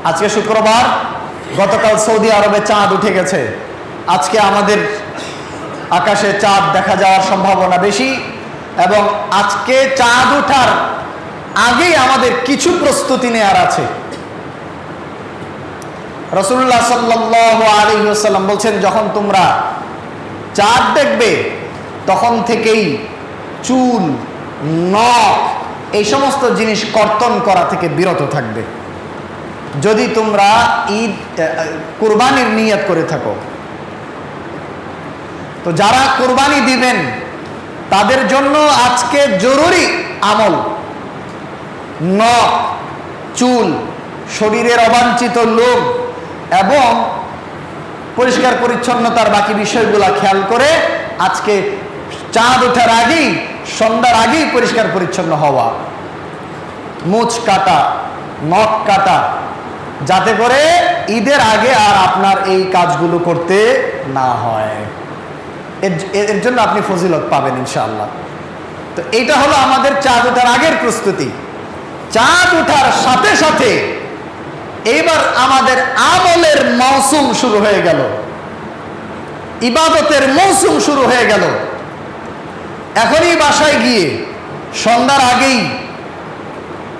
আজকে শুক্রবার, গতকাল সৌদি আরবে চাঁদ উঠে গেছে। আজকে আমাদের আকাশে চাঁদ দেখা যাওয়ার সম্ভাবনা বেশি, এবং আজকে চাঁদ ওঠার আগেই আমাদের কিছু প্রস্তুতি নেওয়ার আছে। রাসূলুল্লাহ সাল্লাল্লাহু আলাইহি ওয়াসাল্লাম বলছেন, যখন তোমরা চাঁদ দেখবে তখন থেকেই চুল, নখ, এই সমস্ত জিনিস কর্তন করা থেকে বিরত থাকবে, যদি তোমরা ঈদ কুরবানির নিয়ত করে থাকো। তো যারা কুরবানি দিবেন তাদের জন্য আজকে জরুরি আমল, নখ, চুল, শরীরের অবাঞ্ছিত লোম এবং পরিষ্কার পরিচ্ছন্নতার বাকি বিষয়গুলা খেয়াল করে আজকে চাঁদ ওঠার আগেই, সন্ধ্যার আগেই পরিষ্কার পরিচ্ছন্ন হওয়া, মুছ কাটা, নখ কাটা, যাতে করে ঈদের আগে আর আপনার এই কাজগুলো করতে না হয়। এর জন্য আপনি ফজিলত পাবেন ইনশাআল্লাহ। তো এটা হলো আমাদের চাঁদ ওঠার আগের প্রস্তুতি। চাঁদ ওঠার সাথে সাথে এইবার আমাদের আমলের মৌসুম শুরু হয়ে গেল, ইবাদতের মৌসুম শুরু হয়ে গেল। এখনই বাসায় গিয়ে সন্ধ্যার আগেই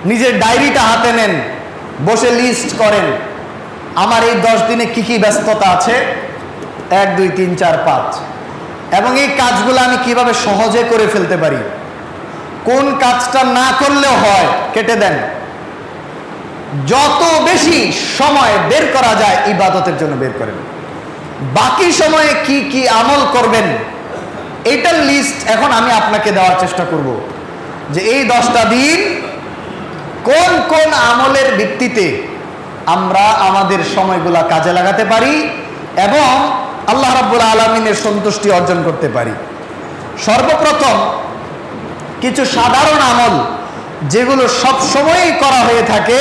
নিজের ডায়েরিটা হাতে নেন, বসে লিস্ট করেন, আমার এই 10 দিনে কি কি ব্যস্ততা আছে, 1 2 3 4 5, এবং এই কাজগুলো আমি কিভাবে সহজে করে ফেলতে পারি। কোন কাজটা না করলেও হয় কেটে দেন। যত বেশি সময় বের করা যায় ইবাদতের জন্য বের করেন। বাকি সময়ে কি কি আমল করবেন এটার লিস্ট এখন আমি আপনাকে দেওয়ার চেষ্টা করব, যে এই 10টা দিন কোন কোন আমলের ভিত্তিতে আমরা আমাদের সময়গুলা কাজে লাগাতে পারি এবং আল্লাহ রাব্বুল আলামিনের সন্তুষ্টি অর্জন করতে পারি। সর্বপ্রথম কিছু সাধারণ আমল যেগুলো সব সময়ই করা হয়ে থাকে,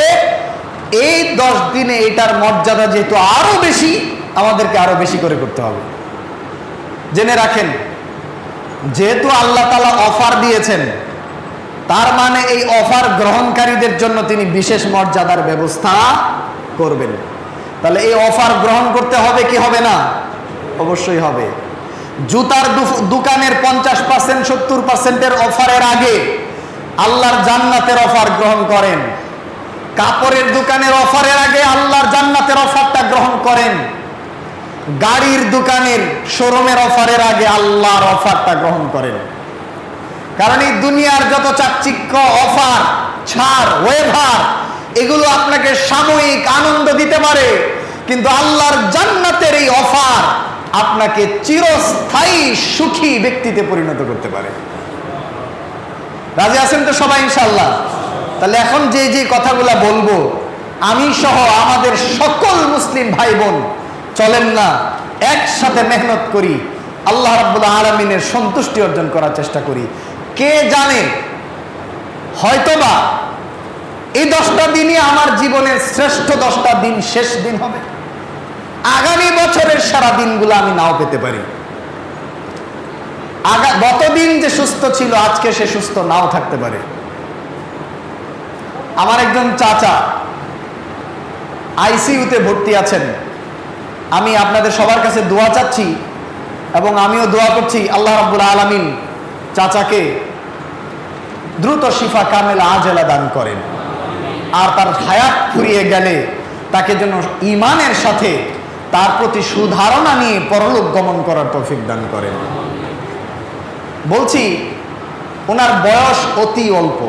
এই 10 দিনে এটার মর্যাদা যেহেতু আরো বেশি, আমাদেরকে আরো বেশি করে করতে হবে। জেনে রাখেন, যেহেতু আল্লাহ তাআলা অফার দিয়েছেন, তার মানে এই অফার গ্রহণকারীদের জন্য তিনি বিশেষ মর্যাদার ব্যবস্থা করবেন। তাহলে এই অফার গ্রহণ করতে হবে কি হবে না? অবশ্যই হবে। জুতার দোকানের 50% 70%-এর অফারের আগে আল্লাহর জান্নাতের অফার গ্রহণ করেন। কাপড়ের দোকানের অফারের আগে আল্লাহর জান্নাতের অফারটা গ্রহণ করেন। গাড়ির দোকানের শোরুমের অফারের আগে আল্লাহর অফারটা গ্রহণ করেন। কারণ এই দুনিয়ার যত চাকচিক্য, অফার, ছাড়, ওয়েভার, এগুলো আপনাকে সাময়িক আনন্দ দিতে পারে, কিন্তু আল্লাহর জান্নাতের এই অফার আপনাকে চিরস্থায়ী সুখী ব্যক্তিতে পরিণত করতে পারে। রাজি আছেন তো সবাই ইনশাআল্লাহ? তাহলে এখন যে যে কথাগুলো বলবো, আমি সহ আমাদের সকল মুসলিম ভাই বোন চলেন না একসাথে মেহনত করি, আল্লাহ রাব্বুল আলামিনের সন্তুষ্টি অর্জন করার চেষ্টা করি। কে জানে, হয়তোবা এই 10টা দিনই আমার জীবনের শ্রেষ্ঠ 10টা দিন, শেষ দিন হবে। আগামী বছরের সারা দিনগুলো আমি নাও পেতে পারি। গতদিন যে সুস্থ ছিল আজকে সে সুস্থ নাও থাকতে পারে। আমার একজন চাচা আইসিইউতে ভর্তি আছেন। আমি আপনাদের সবার কাছে দোয়া চাচ্ছি এবং আমিও দোয়া করছি আল্লাহ রাব্বুল আলামিন চাচাকে দ্রুত শিফা কামেলা আজেলা দান করেন, আর তার হায়াত ফুরিয়ে গেলে তাকে যেন ঈমানের সাথে তার প্রতি সুধারণা নিয়ে পরলোক গমন করার তৌফিক দান করেন। বলছি, ওনার বয়স অতি অল্প,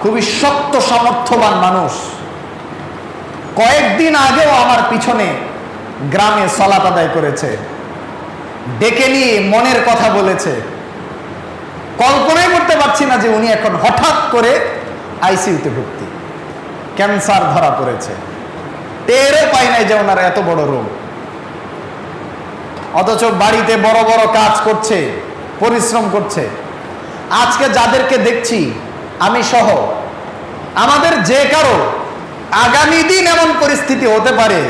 খুবই শক্ত সামর্থ্যবান মানুষ। কয়েকদিন আগেও আমার পিছনে গ্রামে সালাত আদায় করেছে, ডেকে নিয়ে মনের কথা বলেছে। কল্পনাই করতে পারছি না যে উনি এখন হঠাৎ করে আইসিইউতে ভর্তি, ক্যান্সার ধরা পড়েছে, টেরও পাই নাই যে ওনার এত বড় রোগ। অথচ বাড়িতে বড় বড় কাজ করছে, পরিশ্রম করছে। আজকে যাদেরকে দেখছি, আমি সহ আমাদের যে কারো আগামী দিন এমন পরিস্থিতি হতে পারে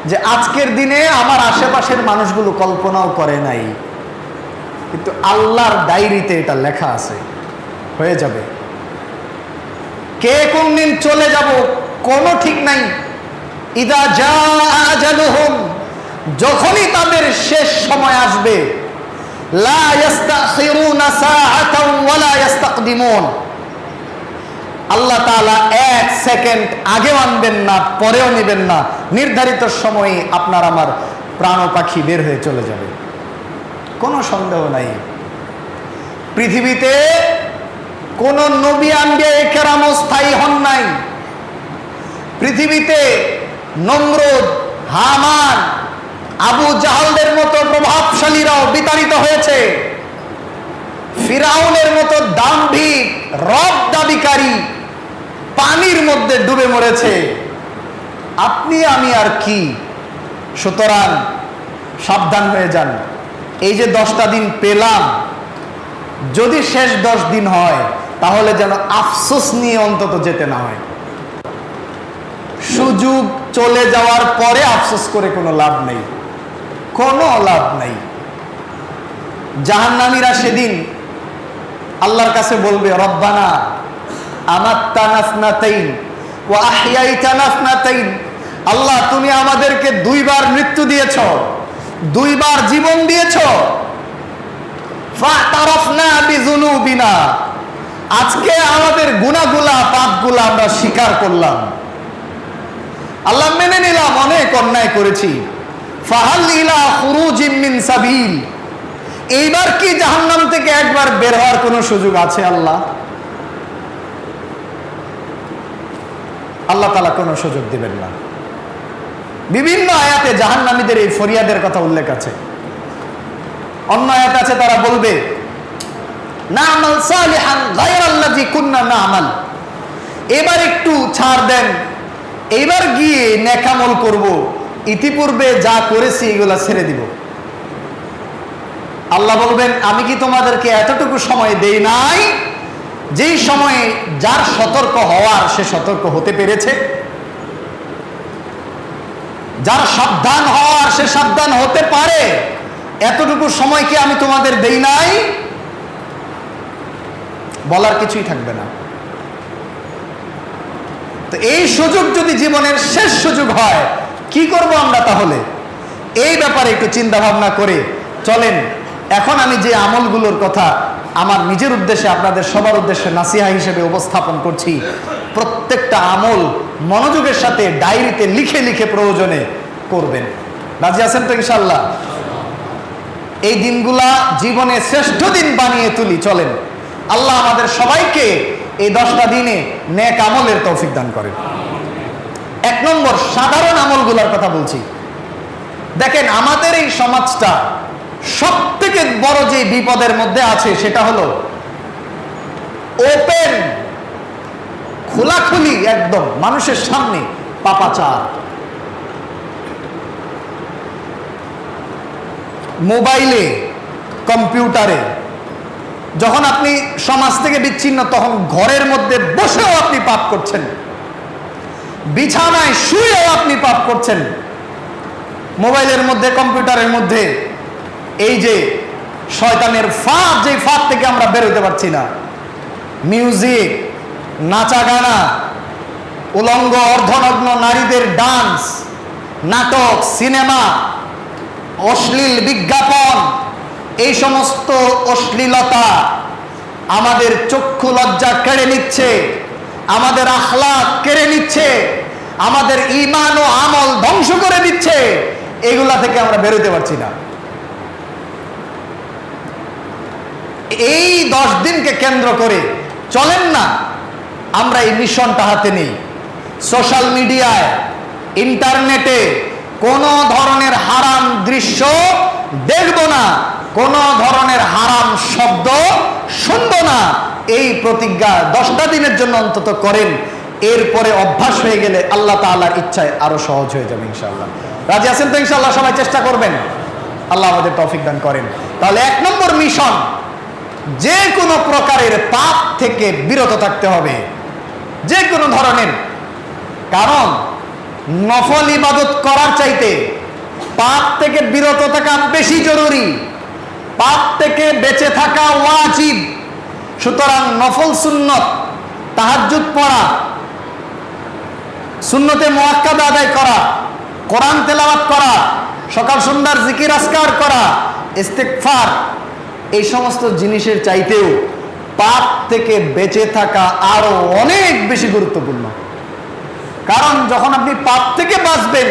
যে আজকের দিনে আমার আশেপাশের মানুষগুলো কল্পনাও করে নাই, কিন্তু আল্লাহর ডায়েরিতে এটা লেখা আছে, হয়ে যাবে। কে কোন দিন চলে যাব কোনো ঠিক নাই। ইদা জাআ আজালুহুম, যখনই তাদের শেষ সময় আসবে, লা ইস্তাখিরুনা সাআতাও ওয়ালা ইস্তাকদিমুন, আল্লাহ তাআলা এক সেকেন্ড আগেও আনবেন না, পরেও নেবেন না, নির্ধারিত সময়ে আপনার আমার প্রাণ পাখি বের হয়ে চলে যাবে, কোনো সন্দেহ নাই। পৃথিবীতে কোন নবী আম্বিয়া কেরাম স্থায়ী হন নাই। পৃথিবীতে নমরুদ, হামান, আবু জাহালদের মতো প্রভাবশালীরাও বিতাড়িত হয়েছে। ফিরাউনের মতো দাম্ভিক রব দাবিকারী পানির মধ্যে ডুবে মরেছে। আপনি আমি আর কি? সুতরাং সাবধান হয়ে যান। এই যে 10টা দিন পেলাম, যদি শেষ 10 দিন হয় তাহলে যেন আফসোস নিয়ে অন্তত যেতে না হয়। সুযোগ চলে যাওয়ার পরে আফসোস করে কোনো লাভ নেই, কোনো লাভ নেই। জাহান্নামীরা সেদিন আল্লাহর কাছে বলবে, রব্বানা আমাত্তানা ইসনাতাইন ওয়া আহইয়াইতানা ইসনাতাইন, আল্লাহ তুমি আমাদেরকে 2 বার মৃত্যু দিয়েছো, 2 বার জীবন দিয়েছো। ফাতারাফনা বিযুনুবিনা, আজকে আমাদের গুনাহগুলা পাপগুলা আমরা স্বীকার করলাম, আল্লাহ মেনে নিলাম, অনেক অন্যায় করেছি। ফাহাল ইলা খুরুজিম মিন সাবিল, এইবার কি জাহান্নাম থেকে একবার বের হওয়ার কোনো সুযোগ আছে? আল্লাহ তাআলা কোনো সুযোগ দিবেন না। বিভিন্ন আয়াতে জাহান্নামীদের এই ফরিয়াদের কথা উল্লেখ আছে। অন্য আয়াত আছে তারা বলবে, না'মাল সালিহান গায়রাল্লাযী কুননা না'মাল, এবার একটু ছাড় দেন, এইবার গিয়ে নেক আমল করব, ইতিপূর্বে যা করেছি এগুলা ছেড়ে দিব। আল্লাহ বলবেন, আমি কি তোমাদেরকে এতটুকু সময় দেই নাই, যেই সময়ে যার সতর্ক হওয়ার সে সতর্ক হতে পেরেছে, যার সাবধান হওয়ার সে সাবধান হতে পারে, এতটুকু সময় কি আমি তোমাদের দেই নাই? বলার কিছুই থাকবে না। তো এই সুযোগ যদি জীবনের শেষ সুযোগ হয়, কি করব আমরা তাহলে? এই ব্যাপারে একটু চিন্তা ভাবনা করে চলেন। এখন আমি যে আমলগুলোর কথা আমার নিজের উদ্দেশ্যে, আপনাদের সবার উদ্দেশ্যে নাসিহা হিসেবে উপস্থাপন করছি, প্রত্যেকটা আমল মনোযোগের সাথে ডায়েরিতে লিখে লিখে প্রয়োজনে করবেন। রাজি আছেন তো ইনশাআল্লাহ? এই দিনগুলা জীবনে শ্রেষ্ঠ দিন বানিয়ে তুলি, চলেন। আল্লাহ আমাদের সবাইকে এই 10টা দিনে নেক আমলের তৌফিক দান করেন। 1 নম্বর, সাধারণ আমলগুলোর কথা বলছি। দেখেন, আমাদের এই সমাজটা সব থেকে বড় যে বিপদের মধ্যে আছে সেটা হলো ওপেন, খোলাখুলি একদম মানুষের সামনে পাপাচার। মোবাইলে, কম্পিউটারে, যখন আপনি সমাজ থেকে বিচ্ছিন্ন তখন ঘরের মধ্যে বসেও আপনি পাপ করছেন, বিছানায় শুয়েও আপনি পাপ করছেন। মোবাইলের মধ্যে, কম্পিউটারের মধ্যে এই যে শয়তানের ফাঁদ, যে ফাঁদ থেকে আমরা বের হতে পারছি না। মিউজিক, নাচা গানা, উলঙ্গ অর্ধনগ্ন নারীদের ডান্স, নাটক, সিনেমা, অশ্লীল বিজ্ঞাপন, এই সমস্ত অশ্লীলতা আমাদের চক্ষু লজ্জা কেড়ে নিচ্ছে, আমাদের আখলাক কেড়ে নিচ্ছে, আমাদের ঈমান ও আমল ধ্বংস করে দিচ্ছে। এগুলা থেকে আমরা বেরোতে পারছি না। এই 10 দিনকে কেন্দ্র করে চলেন না আমরা এই মিশনটা হাতে নিই। সোশ্যাল মিডিয়ায়, ইন্টারনেটে কোন ধরনের হারাম দৃশ্য দেখব না, কোন ধরনের হারাম শব্দ শুনবো না। এই প্রতিজ্ঞা 10টা দিনের জন্য অন্তত করেন। এরপরে অভ্যাস হয়ে গেলে আল্লাহ তাআলার ইচ্ছায় আরো সহজ হয়ে যাবে ইনশাআল্লাহ। রাজি আছেন তো ইনশাআল্লাহ? সবাই চেষ্টা করবেন, আল্লাহ আমাদের তৌফিক দান করেন। তাহলে 1 নম্বর মিশন, যে কোনো প্রকারের পাপ থেকে বিরত থাকতে হবে, যে কোনো ধরনের। কারণ নফল ইবাদত করার চাইতে পাপ থেকে বিরত থাকা বেশি জরুরি, পাপ থেকে বেঁচে থাকা ওয়াজিব। সুতরাং নফল সুন্নত, তাহাজ্জুদ পড়া, সুন্নতে মুআক্কাদা আদায় করা, কোরআন তেলাওয়াত করা, সকাল সন্ধ্যার জিকির আজকার করা, ইস্তেগফার, এই সমস্ত জিনিসের চাইতেও পাপ থেকে বেঁচে থাকা আরো অনেক বেশি গুরুত্বপূর্ণ। কারণ যখন আপনি পাপ থেকে বাঁচবেন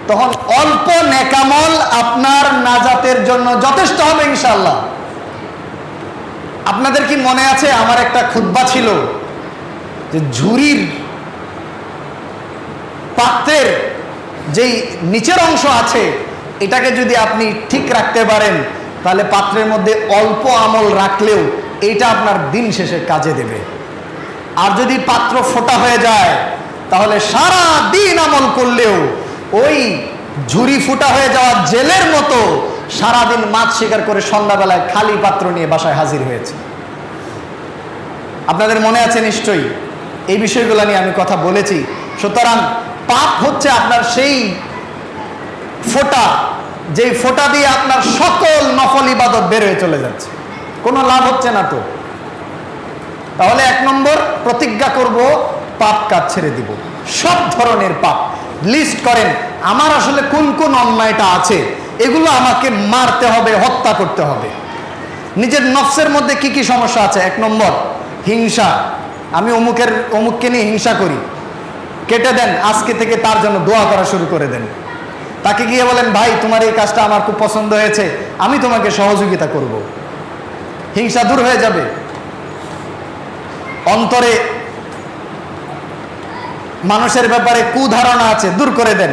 তখন অল্প নেকামল আপনার নাজাতের জন্য যথেষ্ট হবে ইনশাআল্লাহ। আপনাদের কি মনে আছে আমার একটা খুতবা ছিল যে ঝুড়ির পাত্রের যেই নিচের অংশ আছে এটাকে যদি আপনি ঠিক রাখতে পারেন তাহলে পাত্রের মধ্যে অল্প আমল রাখলেও এটা আপনার দিন শেষে কাজে দেবে। আর যদি পাত্র ফোটা হয়ে যায় তাহলে সারা দিন আমল করলেও ওই ঝুড়ি ফুটা হয়ে যাওয়া জেলের মতো সারাদিন মাছ শিকার করে সন্ধ্যাবেলায় খালি পাত্র নিয়ে বাসায় হাজির হয়েছে। আপনাদের মনে আছে নিশ্চয়ই, এই বিষয়গুলো নিয়ে আমি কথা বলেছি। সুতরাং পাপ হচ্ছে আপনার সেই ফোঁটা, যেই ফোঁটা দিয়ে আপনার সকল নফল ইবাদত বের হয়ে চলে যাচ্ছে, কোনো লাভ হচ্ছে না। তো তাহলে 1 নম্বর প্রতিজ্ঞা করব, পাপ কাজ ছেড়ে দিব, সব ধরনের পাপ লিস্ট করেন। আমার আসলে কোন কোন অন্যায়টা আছে এগুলো আমাকে মারতে হবে, হত্যা করতে হবে। নিজের নফসের মধ্যে কি কি সমস্যা আছে? 1 নম্বর হিংসা। আমি অমুককে নিয়ে হিংসা করি, কেটে দেন। আজকে থেকে তার জন্য দোয়া করা শুরু করে দেন। তাকে গিয়ে বলেন, ভাই তোমার এই কাজটা আমার খুব পছন্দ হয়েছে, আমি তোমাকে সহযোগিতা করব। হিংসা দূর হয়ে যাবে। অন্তরে মানুষের ব্যাপারে কুধারণা আছে, দূর করে দেন।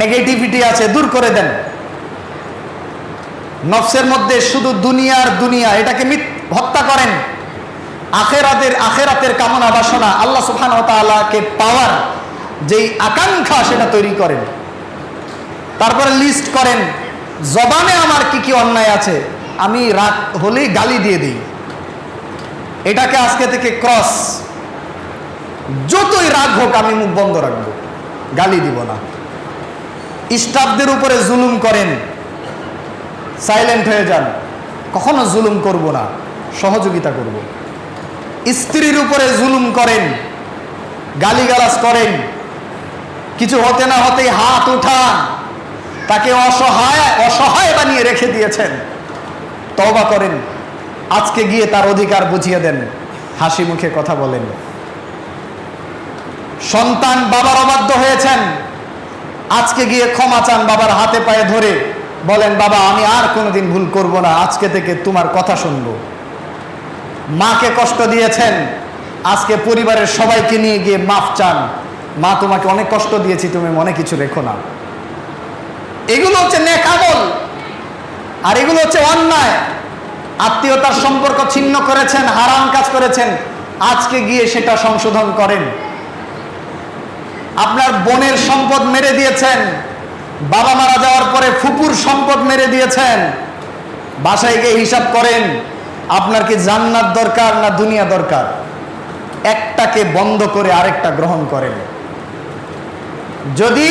নেগেটিভিটি আছে, দূর করে দেন। নফসের মধ্যে শুধু দুনিয়ার দুনিয়া, এটাকে হত্যা করেন। আখেরাতের কামনা বাসনা, আল্লাহ সুবহানাহু ওয়া তাআলাকে পাওয়ার যেই আকাঙ্ক্ষা সেটা তৈরি করেন। তারপরে লিস্ট করেন জবানে আমার কি কি অন্যায় আছে, আমি রাগ হলেই গালি দিয়ে দিই, এটাকে আজকে থেকে ক্রস। যতই রাগ হোক আমি মুখ বন্ধ রাখবো, গালি দিব না। স্টাফদের উপরে জুলুম করেন, সাইলেন্ট হয়ে যান, কখনো জুলুম করব না, সহযোগিতা করব। স্ত্রীর উপরে জুলুম করেন, গালিগালাজ করেন, কিছু হতে না হতেই হাত উঠান, তাকে অসহায় বানিয়ে রেখে দিয়েছেন, তওবা করেন। আজকে গিয়ে তার অধিকার বুঝিয়ে দেন, হাসি মুখে কথা বলেন। সন্তান বাবার অবাধ্য হয়েছেন, আজকে গিয়ে ক্ষমা চান, বাবার হাতে পায়ে ধরে বলেন, বাবা আমি আর কোনোদিন ভুল করব না, আজকে থেকে তোমার কথা শুনবো। মাকে কষ্ট দিয়েছেন, আজকে পরিবারের সবাইকে নিয়ে গিয়ে মাফ চান, মা তোমাকে অনেক কষ্ট দিয়েছি, তুমি মনে কিছু রেখো না। এগুলো হচ্ছে নেক আমল, আর এগুলো হচ্ছে অন্যায়। আত্মীয়তার সম্পর্ক ছিন্ন করেছেন, হারাম কাজ করেছেন, আজকে গিয়ে সেটা সংশোধন করেন। আপনার বোনের সম্পদ মেরে দিয়েছেন, বাবা মারা যাওয়ার পরে ফুপুর সম্পদ মেরে দিয়েছেন, বাসায় গিয়ে হিসাব করেন আপনার কি জান্নাত দরকার না দুনিয়া দরকার। একটাকে বন্ধ করে আরেকটা গ্রহণ করেন। যদি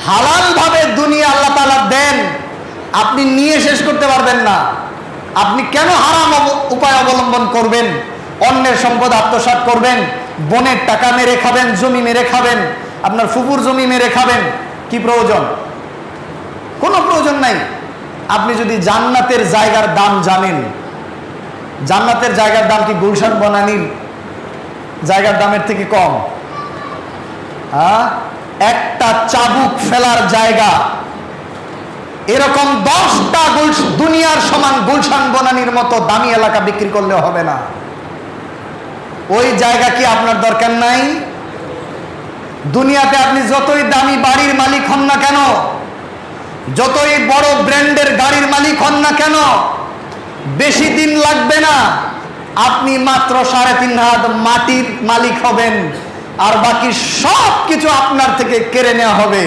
হালাল ভাবে দুনিয়া আল্লাহ তাআলা দেন, আপনি নিয়ে শেষ করতে পারবেন না। আপনি কেন হারাম উপায় অবলম্বন করবেন? অন্যের সম্পদ আত্মসাৎ করবেন, বোনের টাকা মেরে খাবেন, জমি মেরে খাবেন, আপনার ফুপুর জমি মেরে খাবেন, কি প্রয়োজন? কোনো প্রয়োজন নাই। আপনি যদি জান্নাতের জায়গার দাম জানেন, জান্নাতের জায়গার দাম কি গুলশান বনানীর জায়গার দামের থেকে কম? একটা চাবুক ফেলার জায়গা এরকম 10টা দুনিয়ার সমান গুলশান বনানীর মতো দামি এলাকা বিক্রি করলেও হবে না। ওই জায়গা কি আপনার দরকার নাই? দুনিয়াতে আপনি যতই দামি বাড়ির মালিক হন না কেন, যতই বড় ব্র্যান্ডের গাড়ির মালিক হন না কেন, বেশি দিন লাগবে না, আপনি মাত্র 3.5 হাত মাটির মালিক হবেন, আর বাকি সব কিছু আপনার থেকে কেড়ে নেওয়া হবে,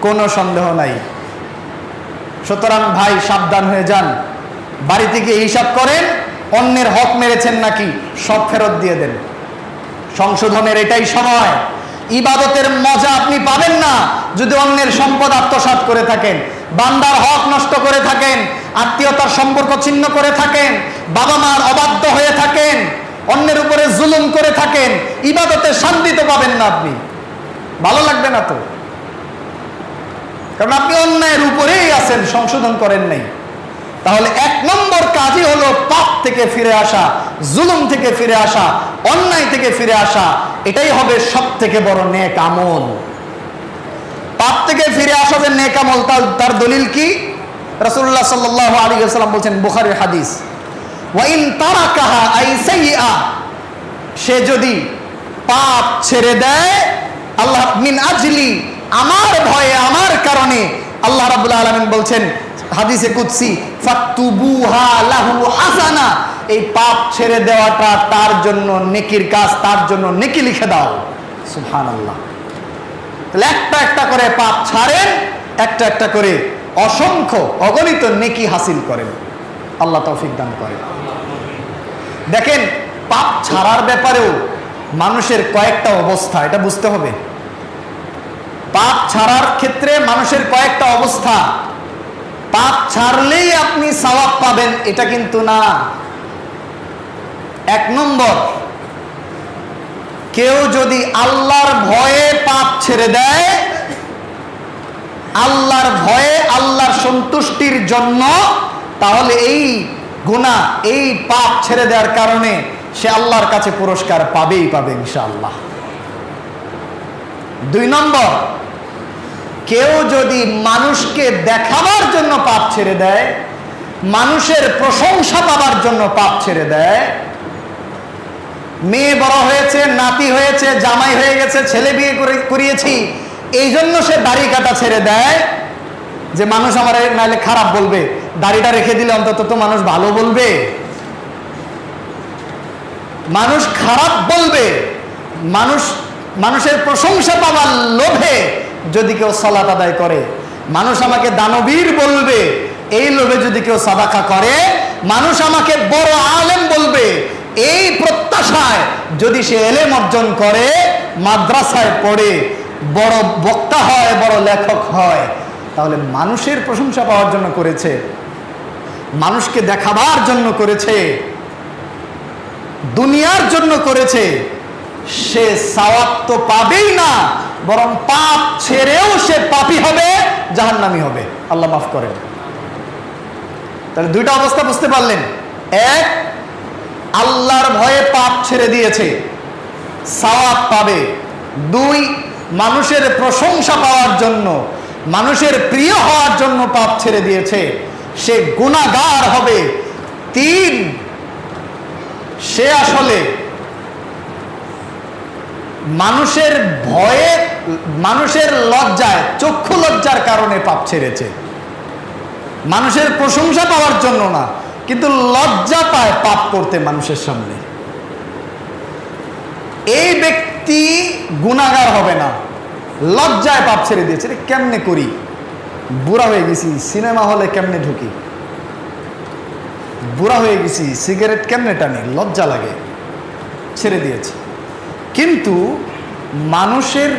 কোনো সন্দেহ নাই। সুতরাং ভাই সাবধান হয়ে যান, বাড়ি থেকে হিসাব করেন, অন্যের হক মেরেছেন নাকি সব ফেরত দিয়ে দেন। সংশোধনের এটাই সময়। ইবাদতের মজা আপনি পাবেন না যদি অন্যের সম্পদ আত্মসাৎ করে থাকেন, বান্দার হক নষ্ট করে থাকেন, আত্মীয়তার সম্পর্ক ছিন্ন করে থাকেন, বাবা মার অবাধ্য হয়ে থাকেন, অন্যের উপরে জুলুম করে থাকেন, ইবাদতের শান্তি তো পাবেন না আপনি। ভালো লাগবে না তো, কারণ আপনি অন্যায়ের উপরেই আছেন, সংশোধন করেন নাই। তাহলে 1 নম্বর কাজই হলো পাপ থেকে ফিরে আসা, জুলুম থেকে ফিরে আসা, অন্যায় থেকে ফিরে আসা। এটাই হবে সব থেকে বড় নেক আমল। পাপ থেকে ফিরে আসা যে নেক আমল, তার দলিল কি? রাসূলুল্লাহ সাল্লাল্লাহু আলাইহি ওয়াসাল্লাম বলেছেন, বুখারীর হাদিস, ওয়া ইন তারাকাহা আই সাইয়্যা, সে যদি পাপ ছেড়ে দেয়, আল্লাহ মিন আজলি, আমার ভয়ে, আমার কারণে, আল্লাহ রাব্বুল আলামিন বলছেন হাদিসে কুদসি, ফাকতুবুহা লাহু হাসানা, এই পাপ ছেড়ে দেওয়াটা তার জন্য নেকির কাজ, তার জন্য নেকি লিখে দাও। সুবহানাল্লাহ। তাহলে একটা একটা করে পাপ ছাড়েন, একটা একটা করে অসংখ্য অগণিত নেকি হাসিল করেন। আল্লাহ তৌফিক দান করেন। দেখেন, পাপ ছাড়ার ব্যাপারেও মানুষের কয়েকটা অবস্থা, এটা বুঝতে হবে। পাপ ছাড়ার ক্ষেত্রে মানুষের কয়েকটা অবস্থা। পাপ ছাড়লেই আপনি সওয়াব পাবেন এটা কিন্তু না। 1 নম্বর, কেউ যদি আল্লাহর ভয়ে পাপ ছেড়ে দেয়, আল্লাহর ভয়ে, আল্লাহর সন্তুষ্টির জন্য, তাহলে এই গুনাহ, এই পাপ ছেড়ে দেওয়ার কারণে সে আল্লাহর কাছে পুরস্কার পাবেই পাবে ইনশাআল্লাহ। 2 নম্বর, কেউ যদি মানুষকে দেখাবার জন্য পাপ ছেড়ে দেয়, মানুষের প্রশংসা পাবার জন্য পাপ ছেড়ে দেয়, মেয়ে বড় হয়েছে, নাতি হয়েছে, জামাই হয়ে গেছে, ছেলে বিয়ে করিয়েছি, এই জন্য সে দাড়ি কাটা ছেড়ে দেয়, যে মানুষ আমার নাইলে খারাপ বলবে, দাড়িটা রেখে দিলে অন্তত তো মানুষ ভালো বলবে, মানুষ খারাপ বলবে, মানুষের প্রশংসা পাবার লোভে যদি কেউ সালাত আদায় করে, মানুষ আমাকে দানবীর বলবে, এই লোভে যদি কেউ সাদাকা করে, মানুষ আমাকে বড় আলেম বলবে, এই প্রত্যাশায় যদি সে এলেম অর্জন করে, মাদ্রাসায় পড়ে বড় বক্তা হয়, বড় লেখক হয়, তাহলে মানুষের প্রশংসা পাওয়ার জন্য করেছে, মানুষকে দেখাবার জন্য করেছে, দুনিয়ার জন্য করেছে, সে সওয়াব তো পাবেই না, বরং পাপ ছেড়েও সে পাপী হবে, জাহান্নামী হবে। আল্লাহ মাফ করেন। তাহলে 2টা অবস্থা বুঝতে পারলেন। 1, আল্লাহর ভয়ে পাপ ছেড়ে দিয়েছে, সওয়াব পাবে। 2, মানুষের প্রশংসা পাওয়ার জন্য, মানুষের প্রিয় হওয়ার জন্য পাপ ছেড়ে দিয়েছে, সে গুনাহগার হবে। 3, সে আসলে মানুষের ভয়ে, মানুষের লজ্জায়, চক্ষু লজ্জার কারণে পাপ ছেড়েছে, মানুষের প্রশংসা পাওয়ার জন্য না, কিন্তু লজ্জা পায় পাপ করতে মানুষের সামনে। এই ব্যক্তি গুনাহগার হবে না, লজ্জায় পাপ ছেড়ে দিয়েছে। কেমনে করি, বুড়া হয়ে গেছি, সিনেমা হলে কেমনে ঢুকি, বুড়া হয়ে গেছি, সিগারেট কেমনে টানি, লজ্জা লাগে, ছেড়ে দিয়েছে। কিন্তু মানুষের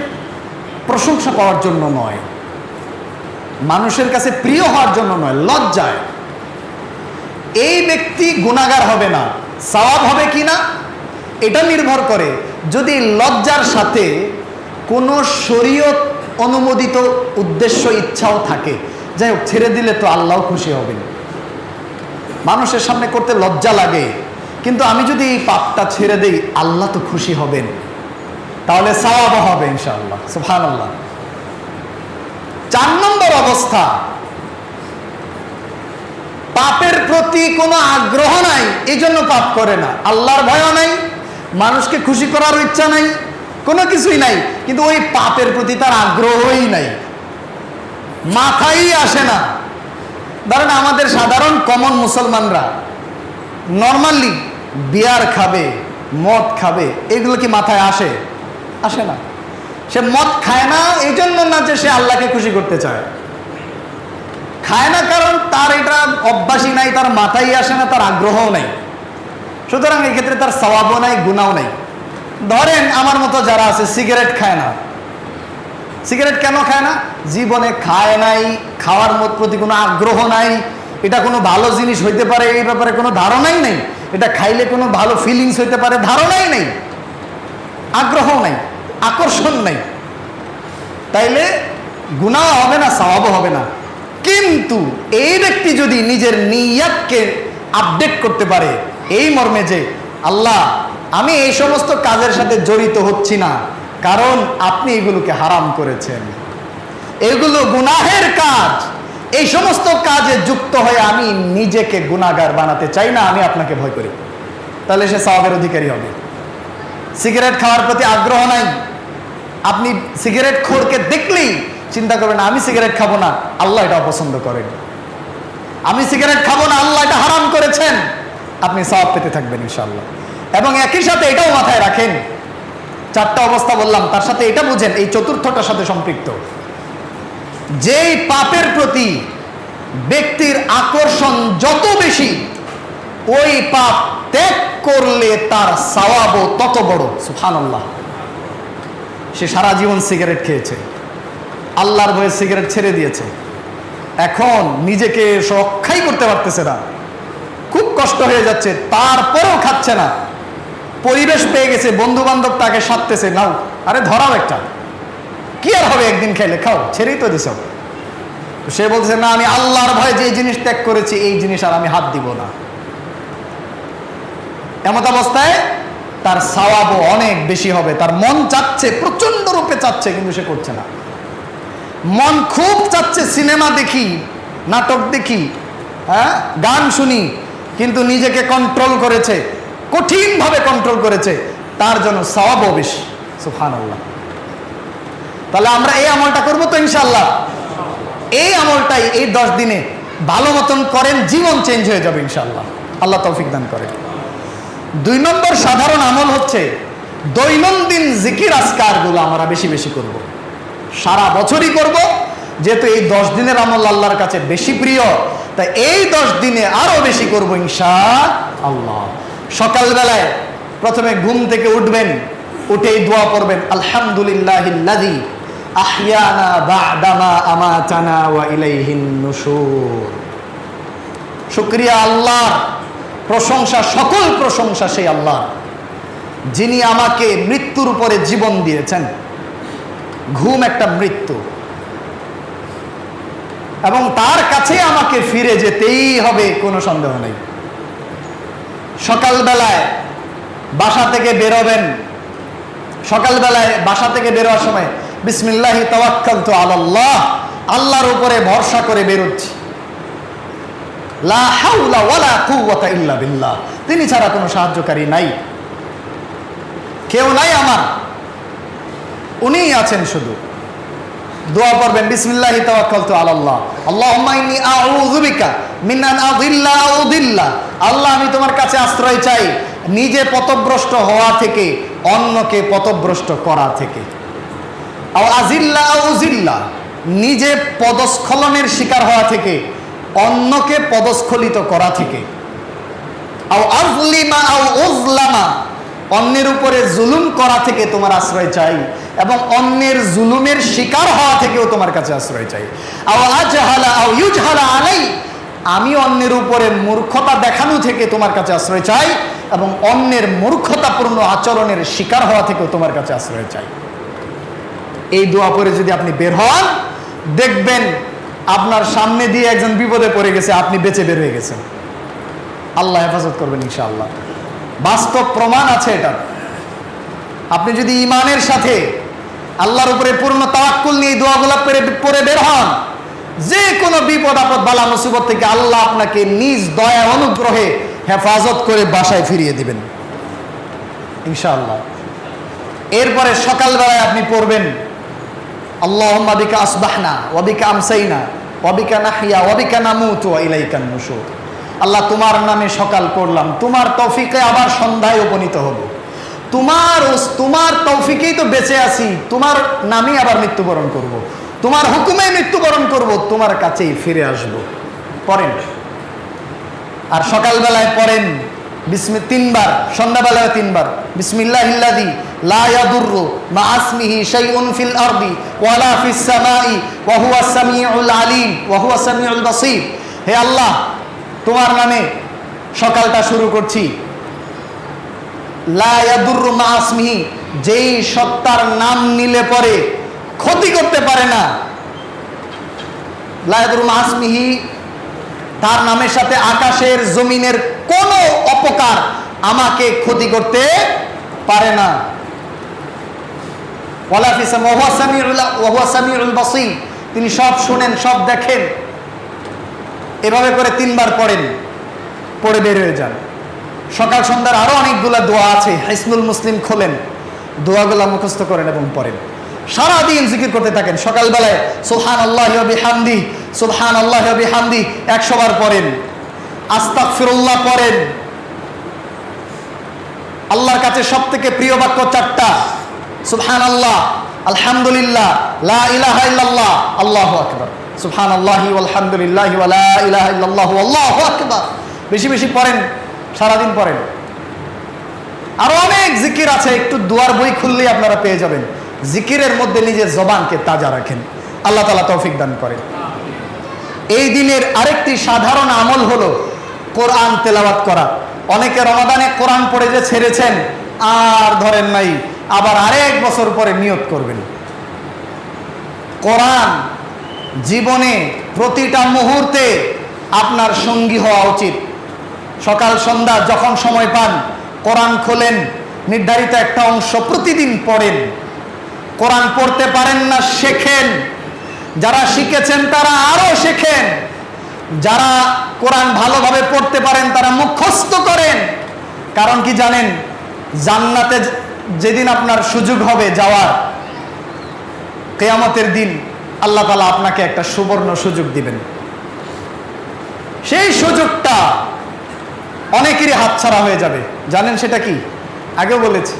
প্রশংসা পাওয়ার জন্য নয়, মানুষের কাছে প্রিয় হওয়ার জন্য নয়, লজ্জায়। এই ব্যক্তি গুনাহগার হবে না। সওয়াব হবে কিনা এটা নির্ভর করে যদি লজ্জার সাথে কোনো শরীয়ত অনুমোদিত উদ্দেশ্য, ইচ্ছাও থাকে। যাই হোক, ছেড়ে দিলে তো আল্লাহ খুশি হবেন। মানুষের সামনে করতে লজ্জা লাগে, কিন্তু আমি যদি এই পাপটা ছেড়ে দেই, আল্লাহ তো খুশি হবেন, তাহলে সওয়াব হবে ইনশাআল্লাহ। সুবহানাল্লাহ। 4 নম্বর অবস্থা, পাপের প্রতি কোনো আগ্রহ নাই, এই জন্য পাপ করে না, আল্লাহর ভয়ও নাই, মানুষকে খুশি করার ইচ্ছা নাই, কোনো কিছুই নাই, কিন্তু ওই পাপের প্রতি তার আগ্রহই নাই, মাথায় আসে না। ধরেন আমাদের সাধারণ কমন মুসলমানরা নর্মালি বিয়ার খাবে, মদ খাবে, এগুলো কি মাথায় আসে? আসে না। সে মদ খায় না এই জন্য না যে সে আল্লাহকে খুশি করতে চায়, খায় না কারণ তার এটা অভ্যাসই নাই, তার মাথায় আসে না, তার আগ্রহও নাই। সুতরাং এই ক্ষেত্রে তার সওয়াবও নাই, গুনাহও নাই। ধরেন আমার মতো যারা আছে সিগারেট খায় না, সিগারেট কেন খায় না? জীবনে খায় নাই, খাওয়ার প্রতি কোনো আগ্রহ নাই, এটা কোনো ভালো জিনিস হইতে পারে এই ব্যাপারে কোনো ধারণাই নেই, এটা খাইলে কোনো ভালো ফিলিংস হইতে পারে ধারণাই নেই, আগ্রহ নাই, আকর্ষণ নাই। তাইলে গুনাহ হবে না, সওয়াবও হবে না। কিন্তু এই ব্যক্তি যদি নিজের নিয়াতকে আপডেট করতে পারে এই মর্মে যে আল্লাহ আমি এই সমস্ত কাজের সাথে জড়িত হচ্ছি না, কারণ আপনি এগুলোকে হারাম করেছেন, এগুলো গুনাহের কাজ, এই সমস্ত কাজে যুক্ত হয়ে আমি নিজেকে গুনাহগার বানাতে চাই না, আমি আপনাকে ভয় করি, তাহলে সে সওয়াবের অধিকারী হবে। সিগারেট খাওয়ার প্রতি আগ্রহ নাই, আপনি সিগারেট খোরকে দেখলেই চিন্তা করবেন আমি সিগারেট খাবো না, আল্লাহ এটা অপছন্দ করেন, আমি সিগারেট খাবো না, আল্লাহ এটা হারাম করেছেন, আপনি সওয়াব পেতে থাকবেন ইনশাআল্লাহ। এবং একই সাথে এটাও মাথায় রাখেন, চারটা অবস্থা বললাম, তার সাথে এটা বুঝেন এই চতুর্থটার সাথে সম্পৃক্ত, যেই পাপের প্রতি ব্যক্তির আকর্ষণ যত বেশি, ওই পাপ ত্যাগ করলে তার সওয়াবও তত বড়। সুবহানাল্লাহ। সে সারা জীবন সিগারেট খেয়েছে, আল্লাহর ভয়ে সিগারেট ছেড়ে দিয়েছে, এখন নিজেকে রক্ষাই করতে পারতেছে না, খুব কষ্ট হয়ে যাচ্ছে, তারপরেও খাচ্ছে না, পরিবেশ পেয়ে গেছে, বন্ধু বান্ধব তাকে সাধতেছে, নাও আরে ধরাও একটা, কি আর হবে একদিন খেলে, খাও, ছেড়েই তো দিছ। সে বলছে না আমি আল্লাহর ভয়ে যে জিনিস ত্যাগ করেছি এই জিনিস আর আমি হাত দিব না। এমত অবস্থায় তার সওয়াবও অনেক বেশি হবে। তার মন চাচ্ছে, প্রচন্ড রূপে চাচ্ছে, কিন্তু সে করছে না। মন খুব চাচ্ছে সিনেমা দেখি, নাটক দেখি, হ্যাঁ গান শুনি, কিন্তু নিজেকে কন্ট্রোল করেছে, কঠিনভাবে কন্ট্রোল করেছে, তার জন্য সওয়াবও বেশি। সুবহানাল্লাহ। তাহলে আমরা এই আমলটা করবো তো ইনশাআল্লাহ। এই আমলটাই এই 10 দিনে ভালো মতন করেন, জীবন চেঞ্জ হয়ে যাবে ইনশাআল্লাহ, আল্লাহ তৌফিক দান করে। 2 নম্বর সাধারণ আমল হচ্ছে দৈনন্দিন জিকির আজকারগুলো আমরা বেশি বেশি করব, সারা বছরই করব, যেহেতু এই 10 দিনের আমল আল্লাহর কাছে বেশি প্রিয়, তাই এই 10 দিনে আরো বেশি করব ইনশাআল্লাহ। সকালবেলায় প্রথমে ঘুম থেকে উঠবেন, উঠেই দোয়া পড়বেন, আলহামদুলিল্লাহিল্লাযী আহইয়ানা বা'দামা আমাতানা ওয়া ইলাইহিন নুশুর। শুকরিয়া আল্লাহর, প্রশংসা, সকল প্রশংসা সেই আল্লাহ যিনি আমাকে মৃত্যুর উপরে জীবন দিয়েছেন। ঘুম একটা মৃত্যু, এবং তার কাছে আমাকে ফিরে যেতেই হবে, কোনো সন্দেহ নেই। সকালবেলায় বাসা থেকে বেরোবেন, সকালবেলায় বাসা থেকে বেরোয়ার সময় বিসমিল্লাহি তাওয়াক্কালতু আলাল্লাহ, আল্লাহর উপরে ভরসা করে বেরোচ্ছি, লা হাওলা ওয়ালা কুওয়াতা ইল্লা বিল্লাহ, তিনি ছাড়া কোনো সাহায্যকারী নাই, কেউ নাই আমার, উনিই আছেন শুধু। দোয়া পড়বেন বিসমিল্লাহি তাওয়াক্কালতু আলাল্লাহ, আল্লাহুম্মা ইন্নী আউযু বিকা মিন আন আযিল্লা আও উযিল্লা, আল্লাহ আমি তোমার কাছে আশ্রয় চাই নিজে পথভ্রষ্ট হওয়া থেকে, অন্যকে পথভ্রষ্ট করা থেকে, আও আজিল্লা আও উযিল্লা, নিজে পদস্খলনের শিকার হওয়া থেকে, অন্যকে পদস্খলিত করা থেকে, আও আযলিমা আও উযলামা, অন্যের উপরে জুলুম করা থেকে তোমার আশ্রয় চাই, এবং অন্যের জুলুমের শিকার হওয়া থেকেও তোমার কাছে আশ্রয় চাই, আও আজহালা আও ইউজহালা আলাই, আমি অন্যের উপরে মূর্খতা দেখানো থেকে তোমার কাছে আশ্রয় চাই, এবং অন্যের মূর্খতাপূর্ণ আচরণের শিকার হওয়া থেকেও তোমার কাছে আশ্রয় চাই। এই দোয়া পড়ে যদি আপনি বের হন, দেখবেন আপনার সামনে দিয়ে একজন বিপদে পড়ে গেছে, আপনি বেঁচে বের হয়ে গেছেন। আল্লাহ হেফাজত করবেন ইনশাআল্লাহ, বাস্তব প্রমাণ আছে এটা। আপনি যদি ঈমানের সাথে আল্লাহর উপরে পূর্ণ তাওয়াক্কুল নিয়ে দোয়াগুলো পড়ে বের হন, যে কোনো বিপদ আপদ বালা মুসিবত থেকে আল্লাহ আপনাকে নিজ দয়া অনুগ্রহে হেফাজত করে বাসায় ফিরিয়ে দিবেন ইনশাআল্লাহ। এরপরে সকালবেলায় আপনি পড়বেন আল্লাহুম্মা বিকা আসবাহনা ওয়া বিকা আমসাইনা ওয়া বিকা নাহইয়া ওয়া বিকা নামুতু ওয়া ইলাইকান নুশুর। আল্লাহ তোমার নামে সকাল পড়লাম, তোমার তৌফিকে আবার সন্ধ্যায় উপনীত হব, তোমার তৌফিকেই তো বেঁচে আছি, তোমার নামে আবার মৃত্যুবরণ করব, তোমার হুকুমে মৃত্যুবরণ করব, তোমার কাছেই ফিরে আসব। পড়েন। আর সকালবেলায় পড়েন 3 বার, সন্ধ্যাবেলায় 3 বার, বিসমিল্লাহিল্লাযী লা ইয়াদুররু মা আসমিহি শাইউন ফিল আরদি ওয়ালা ফিস সামাই ওয়া হুয়াস সামিউল আলিম ওয়া হুয়াস সামিউল বাসীর। হে আল্লাহ, তোমার নামে সকালটা শুরু করছি। লা ইয়াদুররু মা আসমিহি, যেই সত্তার নাম নিলে পরে ক্ষতি করতে পারে না। লা ইয়াদুরু মা ইসমিহি, তার নামের সাথে আকাশের জমিনের কোনো অপকার আমাকে ক্ষতি করতে পারে না। ওয়ালা ফিস ওয়া হুয়া সামিউল বাসীর, তিনি সব শুনেন, সব দেখেন। এভাবে করে 3 বার পড়েন, পড়ে বের হয়ে যান। সকাল সন্ধ্যার আরো অনেকগুলা দোয়া আছে, হিসনুল মুসলিম খোলেন, দোয়াগুলা মুখস্থ করেন এবং পড়েন। সারাদিন জিকির করতে থাকেন। সকালবেলায় সুবহানাল্লাহি ওয়া বিহামদিহি, সুবহানাল্লাহি ওয়া বিহামদিহি 100 বার পড়েন। আস্তাগফিরুল্লাহ পড়েন। আল্লাহর কাছে সবথেকে প্রিয় বাক্য 4টা, সুবহানাল্লাহ, আলহামদুলিল্লাহ, লা ইলাহা ইল্লাল্লাহ, আল্লাহু আকবার। সুবহানাল্লাহি ওয়াল হামদুলিল্লাহি ওয়া লা ইলাহা ইল্লাল্লাহু আল্লাহু আকবার। বেশি বেশি পড়েন, সারাদিন পড়েন। আরো অনেক জিকির আছে, একটু দুয়ার বই খুললেই আপনারা পেয়ে যাবেন। জিকিরের মধ্যে নিজের জবানকে তাজা রাখেন। আল্লাহ তাআলা তৌফিক দান করেন। এই দিনের আরেকটি সাধারণ আমল হলো কোরআন তেলাওয়াত করা। অনেকে রমাদানে কোরআন পড়ে যে ছেড়েছেন, আর ধরেন নাই, আবার আরেক বছর পরে নিয়ত করবেন। কোরআন জীবনে প্রতিটা মুহূর্তে আপনার সঙ্গী হওয়া উচিত। সকাল সন্ধ্যা যখন সময় পান কোরআন খোলেন, নির্ধারিত একটা অংশ প্রতিদিন পড়েন। কোরআন পড়তে পারেন না, শেখেন। যারা শিখেছেন তারা আরো শেখেন। যারা কোরআন ভালোভাবে পড়তে পারেন তারা মুখস্থ করেন। কারণ কি জানেন, জান্নাতে যেদিন আপনার সুযোগ হবে যাওয়ার, কিয়ামতের দিন আল্লাহ তাআলা আপনাকে একটা সুবর্ণ সুযোগ দিবেন। সেই সুযোগটা অনেকেরই হাতছাড়া হয়ে যাবে। জানেন সেটা কি? আগেও বলেছি।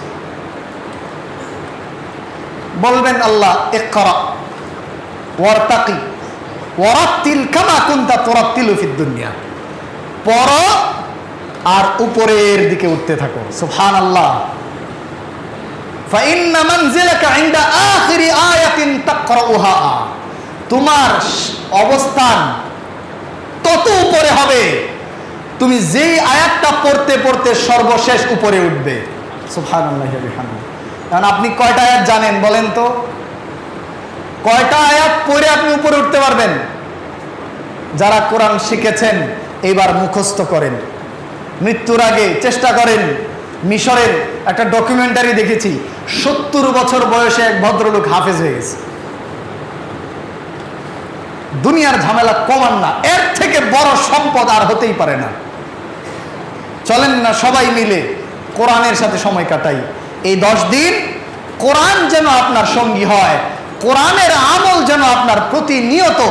বলবেন আল্লাহ, ইকরা ওয়ারতাকি ওয়ারাত্তিল কামা কুনতা তুরাত্তিলু ফিদ দুনিয়া, পড়ো আর উপরের দিকে উঠতে থাকো। সুবহানাল্লাহ। ফাইন্না মানজিলাকা ইনদা আখিরি আয়াতিন তাকরাউহা, তোমার অবস্থান তত উপরে হবে তুমি যেই আয়াতটা পড়তে পড়তে সর্বশেষ উপরে উঠবে। সুবহানাল্লাহি ওয়া বিহামদিহি। কারণ আপনি কয়টা আয়াত জানেন বলেন তো? কয়টা আয়াত পড়ে আপনি উপরে উঠতে পারবেন? যারা কোরআন শিখেছেন এইবার মুখস্থ করেন। মৃত্যুর আগে চেষ্টা করেন। মিশরের একটা ডকুমেন্টারি দেখেছি, 70 বছর বয়সে এক ভদ্রলোক হাফেজ হয়ে গেছে। দুনিয়ার ঝামেলা কমান না, এর থেকে বড় সম্পদ আর হতেই পারে না। চলেন না সবাই মিলে কোরআনের সাথে সময় কাটাই। এই 10 দিন কোরআন যেন আপনার সঙ্গী হয়, কোরআনের আমল যেন আপনার প্রতিনিয়ত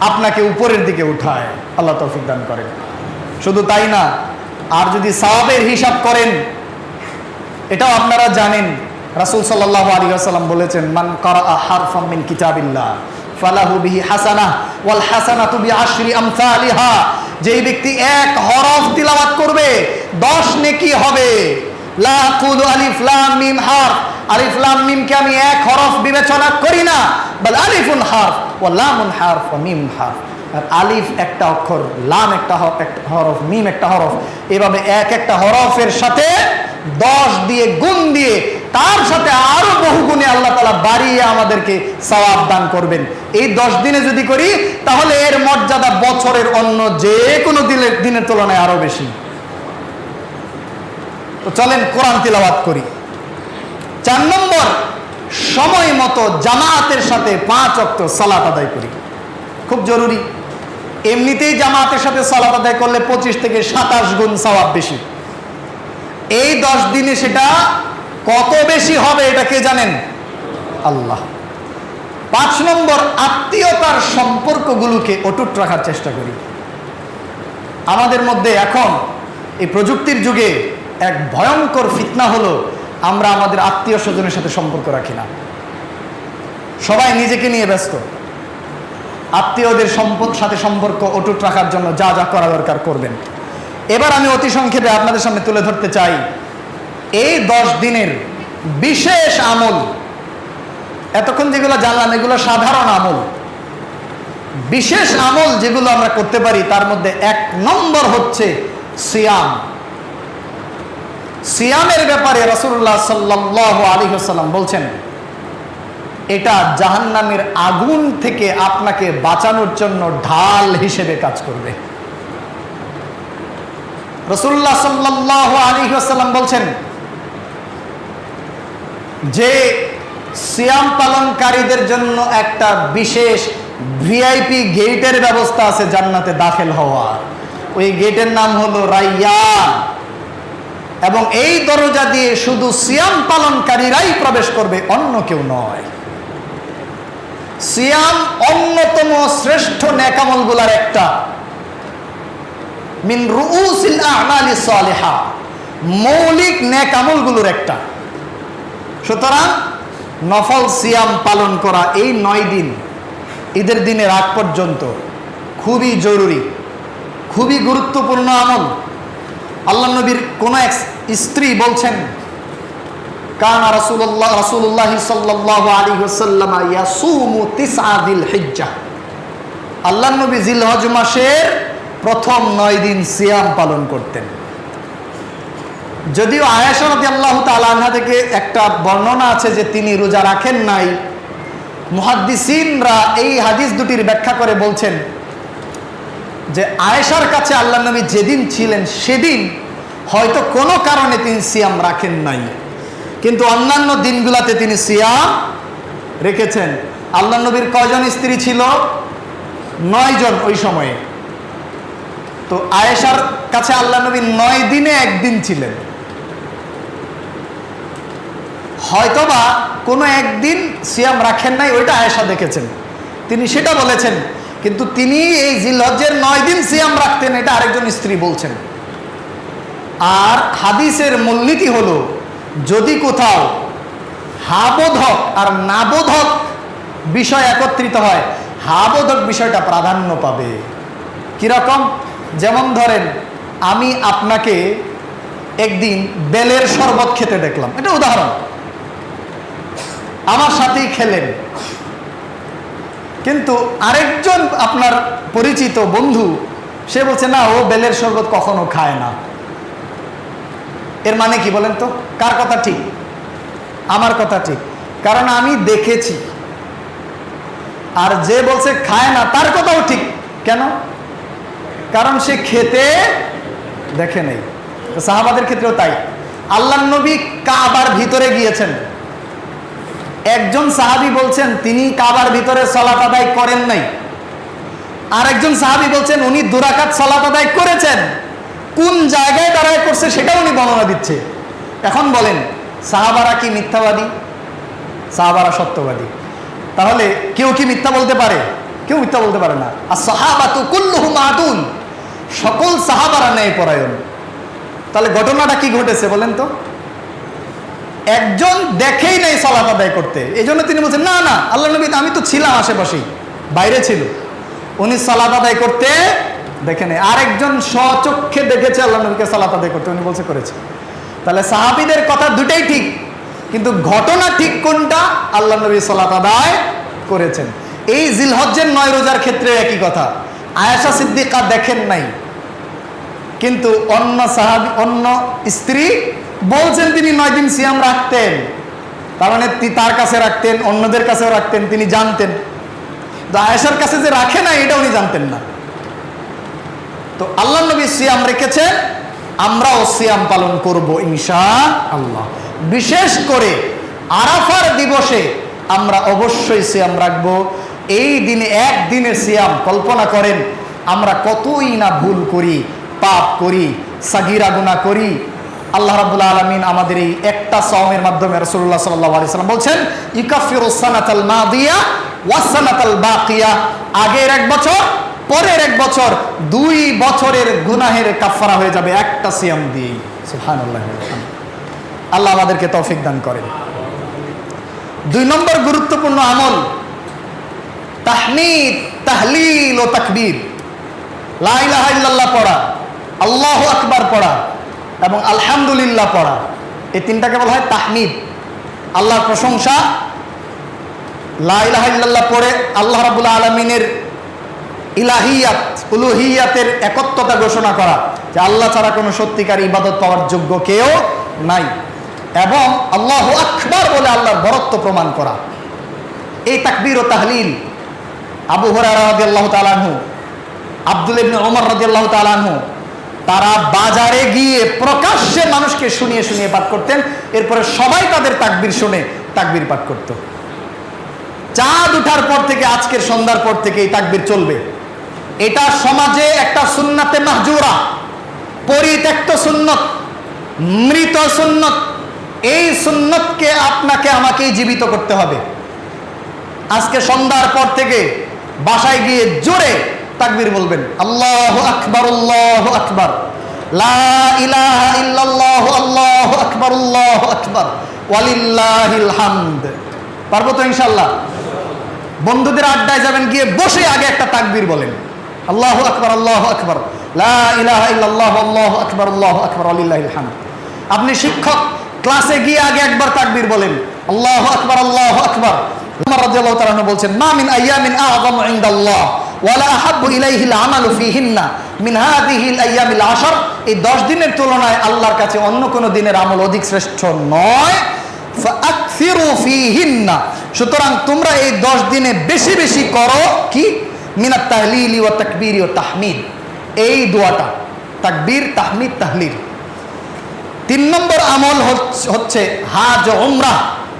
আপনাকে উপরের দিকে উঠায়। আল্লাহ তৌফিক দান করেন। শুধু তাই না, আর যদি সওয়াবের হিসাব করেন, এটাও আপনারা জানেন, রাসূল সাল্লাল্লাহু আলাইহি ওয়াসাল্লাম বলেছেন, মান কারাআ হারফাম মিন কিতাবিল্লাহ ফালাহু বিহি হাসানাহ ওয়াল হাসানাতু বিআশরি আমসালিহা, যেই ব্যক্তি এক হরফ তিলাওয়াত করবে 10 নেকি হবে। লা আকুলু আলিফ লাম মিম হারফ, আলিফ লাম মিম কে আমি এক হরফ বিবেচনা করি না, বল আলিফুন হারফ ওয়া লামুন হারফ ওয়া মিম হারফ। আর আলিফ একটা অক্ষর, লাম একটা হরফ, মিম একটা হরফ, এভাবে এক একটা হরফের সাথে 10 দিয়ে গুণ দিয়ে তার সাথে আরো বহু গুণে আল্লাহ তাআলা বাড়িয়ে আমাদেরকে সওয়াব দান করবেন। এই 10 দিনে যদি করি তাহলে এর মর্যাদা বছরের অন্য যে কোনো দিনের তুলনায় আরো বেশি। তো চলেন কোরআন তিলাওয়াত করি। 4 নম্বর, সময় মতো জামাতের সাথে 5 ওয়াক্ত সালাত আদায় করি। খুব জরুরি। এমনিতেই জামাতের সাথে সালাত আদায় করলে 25 থেকে 27 গুণ সওয়াব বেশি। এই 10 দিনে সেটা কত বেশি হবে এটা কে জানেন? আল্লাহ। 5 নম্বর, আত্মীয়তার সম্পর্কগুলোকে অটুট রাখার চেষ্টা করি। আমাদের মধ্যে এখন এই প্রযুক্তির যুগে এক ভয়ঙ্কর ফিতনা হলো আমরা আমাদের আত্মীয় স্বজনের সাথে সম্পর্ক রাখি না। সবাই নিজেকে নিয়ে ব্যস্ত। আত্মীয়দের সাথে সম্পর্ক অটুট রাখার জন্য যা যা করা দরকার করবেন। এবার আমি অতি সংক্ষেপে আপনাদের সামনে তুলে ধরতে চাই এই 10 দিনের বিশেষ আমল। এতক্ষণ যেগুলো জানলাম এগুলো সাধারণ আমল। বিশেষ আমল যেগুলো আমরা করতে পারি তার মধ্যে 1 নম্বর হচ্ছে সিয়াম। সিয়ামের ব্যাপারে রাসূলুল্লাহ সাল্লাল্লাহু আলাইহি ওয়াসাল্লাম বলছেন, এটা জাহান্নামের আগুন থেকে আপনাকে বাঁচানোর জন্য ঢাল হিসেবে কাজ করবে। রাসূলুল্লাহ সাল্লাল্লাহু আলাইহি ওয়াসাল্লাম বলছেন যে সিয়াম পালনকারীদের জন্য একটা বিশেষ ভিআইপি গেটের ব্যবস্থা আছে জান্নাতে দাখিল হওয়ার। ওই গেটের নাম হলো রায়্যান, এবং এই দরজা দিয়ে শুধু সিয়াম পালনকারীরাই প্রবেশ করবে, অন্য কেউ নয়। সিয়াম অন্যতম শ্রেষ্ঠ নেকামলগুলার একটা, মিন রুউসিল আ'মালি সালিহা, মৌলিক নেকামলগুলোর একটা। সুতরাং নফল সিয়াম পালন করা এই 9 দিন ঈদের দিনের আগ পর্যন্ত খুবই জরুরি, খুবই গুরুত্বপূর্ণ আমল। আল্লাহ নবীর কোন এক স্ত্রী বলছেন, কানা রাসূলুল্লাহ সাল্লাল্লাহু আলাইহি ওয়াসাল্লাম ইয়াসুমু তিসআ যিল হিজ্জা। আল্লাহ নবী জিলহজ মাসের প্রথম 9 দিন সিয়াম পালন করতেন। যদিও আয়েশা রাদিয়াল্লাহু তাআলা আনহা থেকে একটা বর্ণনা আছে যে তিনি রোজা রাখেন নাই, মুহাদ্দিসিনরা এই হাদিস দুটির ব্যাখ্যা করে বলছেন যে আয়েশার কাছে আল্লাহ নবী যেদিন ছিলেন সেদিন হয়তো কোনো কারণে তিনি সিয়াম রাখেন নাই, কিন্তু অন্যান্য দিনগুলোতে তিনি সিয়াম রেখেছেন। আল্লাহ নবীর কয়জন স্ত্রী ছিল? 9 জন ওই সময়ে। তো আয়েশার কাছে আল্লাহ নবী 9 দিনে একদিন ছিলেন, হয়তোবা কোনো একদিন সিয়াম রাখেন নাই, ওইটা আয়েশা দেখেছেন, তিনি সেটা বলেছেন। কিন্তু তিনি এই জিলহজ্জের 9 দিন সিয়াম রাখতেন, এটা আরেকজন স্ত্রী বলছেন। আর হাদিসের মূলনীতি হলো, যদি কোথাও হাবোধক আর নাবোধক বিষয় একত্রিত হয়, হাবোধক বিষয়টা প্রাধান্য পাবে। কিরকম? যেমন ধরেন, আমি আপনাকে একদিন বেলের শরবত খেতে দেখলাম, এটা উদাহরণ, আমার সাথেই খেলেন, কিন্তু আরেকজন আপনার পরিচিত বন্ধু সে বলছে না, ও বেলের শরবত কখনো খায় না। এর মানে কি বলেন তো? কার কথা ঠিক? আমার কথা ঠিক, কারণ আমি দেখেছি। আর যে বলছে খায় না তার কথাও ঠিক। কেন? কারণ সে খেতে দেখে নেই। সাহাবাদের ক্ষেত্রেও তাই। আল্লাহর নবী কাবার ভিতরে গিয়েছেন, একজন সাহাবী বলছেন তিনি কাবার ভিতরে সালাত আদায় করেন নাই, আর একজন সাহাবী বলছেন উনি 2 রাকাত সালাত আদায় করেছেন। কোন জায়গায় দাঁড়ায় করছে সেটা উনি বর্ণনা দিচ্ছে। এখন বলেন, সাহাবারা কি মিথ্যাবাদী? সাহাবারা সত্যবাদী। তাহলে কেউ কি মিথ্যা বলতে পারে? কেউ মিথ্যা বলতে পারে না। আর সাহাবাতু কুল্লুহুম আদুল, সকল সাহাবারা ন্যায়পরায়ণ। তাহলে ঘটনাটা কি ঘটেছে বলেন তো? একজন দেখেই নাই সালাত আদায় করতে, এই জন্য তিনি বলছেন না না, আল্লাহ নবী আমি তো ছিলাম আশেপাশেই, বাইরে ছিল, উনি সালাত আদায় করতে দেখে নেই। আরেকজন স্বচক্ষে দেখেছে আল্লাহ নবীকে সালাত আদায় করতে, উনি বলছে করেছে। তাহলে সাহাবীদের কথা দুটাই ঠিক, কিন্তু ঘটনা ঠিক কোনটা? আল্লাহ নবী সালাত আদায় করেছেন। এই জিলহজ্জের 9 রোজার ক্ষেত্রে একই কথা। আয়েশা সিদ্দিকা দেখেন নাই, কিন্তু অন্য সাহাবী, অন্য স্ত্রী বলছেন তিনি 9 দিন সিয়াম রাখতেন, তার মানে তার কাছে রাখতেন, অন্যদের কাছেও রাখতেন, তিনি জানতেন। তো আয়েশার কাছে যে রাখে না এটা উনি জানতেন না। তো আল্লাহ নবী সিয়াম রেখেছেন, আমরাও সিয়াম পালন করব ইনশাআল্লাহ। বিশেষ করে আরাফার দিবসে আমরা অবশ্যই সিয়াম রাখব। এই দিনে একদিনের সিয়াম, কল্পনা করেন আমরা কতই না ভুল করি, পাপ করি, সাগীরা গুনাহ করি। আল্লাহ রাব্বুল আলামিন আমাদের এই একটা সাওমের মাধ্যমে, রাসূলুল্লাহ সাল্লাল্লাহু আলাইহি ওয়াসাল্লাম বলছেন, ইকাফিরুস সানাতাল মাদিয়া ওয়াস সানাতাল বাকিয়া, আগের 1 বছর পরের 1 বছর, 2 বছরের গুনাহের কাফারা হয়ে যাবে একটা সিয়াম দিয়ে। সুবহানাল্লাহ। আল্লাহ আমাদেরকে তৌফিক দান করেন। 2 নম্বর গুরুত্বপূর্ণ আমল, তাহমিদ, তাহলিল ও তাকবীর। লা ইলাহা ইল্লাল্লাহ পড়া, আল্লাহু আকবার পড়া এবং আলহামদুলিল্লাহ পড়া, এই 3টাকে বলা হয় তাহমিদ, আল্লাহর প্রশংসা। লা ইলাহা ইল্লাল্লাহ পড়ে আল্লাহ রাব্বুল আলামিনের ইলাহিয়াত, উলুহিয়াতের একত্বতা ঘোষণা করা, যে আল্লাহ ছাড়া কোনো সত্যিকার ইবাদত পাওয়ার যোগ্য কেউ নাই, এবং আল্লাহু আকবার বলে আল্লাহর বরত্ব প্রমাণ করা। এই তাকবীর ও তাহলিল আবু হুরায়রা রাদিয়াল্লাহু তাআলা আনহু, আব্দুল্লাহ ইবনে ওমর রাদিয়াল্লাহু তাআলা আনহু তারা বাজারে গিয়ে প্রকাশ্যে মানুষকে শুনিয়ে শুনিয়ে পাঠ করতেন। এরপরে সবাই তাদের তাকবীর শুনে তাকবীর পাঠ করত। চাঁদ উঠার পর থেকে আজকের সন্ধ্যার পর থেকে এই তাকবীর চলবে। এটা সমাজে একটা সুন্নাতে মাহজুরা, পরিত্যক্ত সুন্নত, মৃত সুন্নত। এই সুন্নতকে আপনাকে আমাকেই জীবিত করতে হবে। আজকে সন্ধ্যার পর থেকে বাসায় গিয়ে জোরে তাকবীর বলবেন, আল্লাহু আকবার, আল্লাহু আকবার, লা ইলাহা ইল্লাল্লাহু, আল্লাহু আকবার, আল্লাহু আকবার, ওয়ালিল্লাহিল হামদ। পারবো তো ইনশাআল্লাহ? বন্ধুদের আড্ডায় যাবেন, গিয়ে বসে আগে একটা তাকবীর বলেন, আল্লাহু আকবার, আল্লাহু আকবার, লা ইলাহা ইল্লাল্লাহু, আল্লাহু আকবার, আল্লাহু আকবার, ওয়ালিল্লাহিল হামদ। আপনি শিক্ষক, ক্লাসে গিয়ে আগে একবার তাকবীর বলেন, আল্লাহু আকবার, আল্লাহু আকবার। ওমর রাদিয়াল্লাহু তাআলা বলছেন, মা মিন আইয়ামিন আ'যামু ইনদাল্লাহ ওয়ালা আহাব্বু ইলাইহিল আমালু ফীহিন্না মিন হাযিহিল আইয়ামিল আশর। এই 10 দিনের তুলনায় আল্লাহর কাছে অন্য কোন দিনের আমল অধিক শ্রেষ্ঠ নয়। ফাআকসিরু ফীহিন্না, সুতরাং তোমরা এই 10 দিনে বেশি বেশি করো কি? মিনাত তাহলিল ওয়া তাকবীর ওয়া তাহমিদ। এই দোয়াটা, তাকবীর, তাহমিদ, তাহলিল। 3 নম্বর আমল হচ্ছে হাজ ও উমরাহ।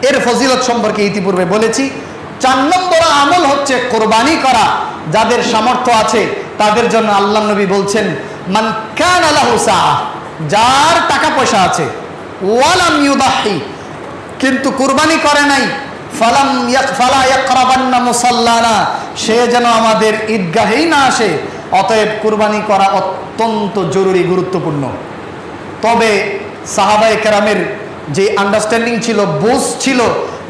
এর ফজিলত সম্পর্কে ইতিপূর্বে বলেছি। 4 নম্বর আমল হচ্ছে কোরবানি করা। যাদের সামর্থ্য আছে তাদের জন্য আল্লাহ নবী বলছেন, মান কানা লাহু সাআহ, যার টাকা পয়সা আছে, ওয়ালাম ইউদাহি, কিন্তু কুরবানি করে নাই, ফালা ইয়াকরাবান্না মুসাল্লানা, সে যেন আমাদের ঈদগাহেই না আসে। অতএব কুরবানি করা অত্যন্ত জরুরি, গুরুত্বপূর্ণ। তবে সাহাবায়ে কেরামের যে আন্ডারস্ট্যান্ডিং ছিল, বুঝ ছিল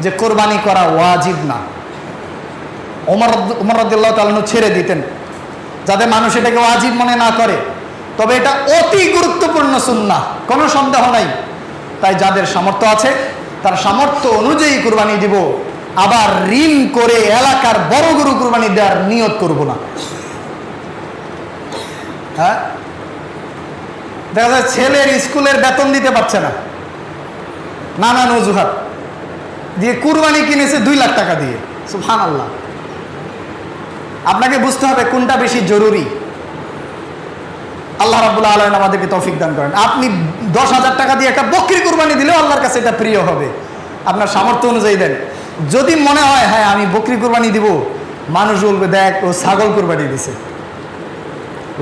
যে কোরবানি করা ওয়াজিব না। ওমর রাদিয়াল্লাহু তাআলা ছেড়ে দিতেন যাতে মানুষ এটাকে ওয়াজিব মনে না করে। তবে এটা অতি গুরুত্বপূর্ণ সুন্নাহ, কোনো সন্দেহ নাই। তাই যাদের সামর্থ্য আছে তার সামর্থ্য অনুযায়ী কুরবানি দিব। আবার ঋণ করে এলাকার বড় গরু কুরবানি দেওয়ার নিয়ত করব না। হ্যাঁ, দেখা যায় ছেলের স্কুলের বেতন দিতে পারছে না, নানান অজুহাত দিয়ে কুরবানি কিনেছে 2 লাখ টাকা দিয়ে। সুবহানাল্লাহ। আপনাকে বুঝতে হবে কোনটা বেশি জরুরি। আল্লাহ রাব্বুল আলামিন আমাদেরকে তৌফিক দান করেন। আপনি 10,000 টাকা দিয়ে একটা বকরি কুরবানি দিলেও আল্লাহর কাছে এটা প্রিয় হবে। আপনার সামর্থ্য অনুযায়ী দেন। যদি মনে হয় হ্যাঁ আমি বকরি কুরবানি দিব, মানুষ বলবে দেখ ও ছাগল কুরবানি দিছে,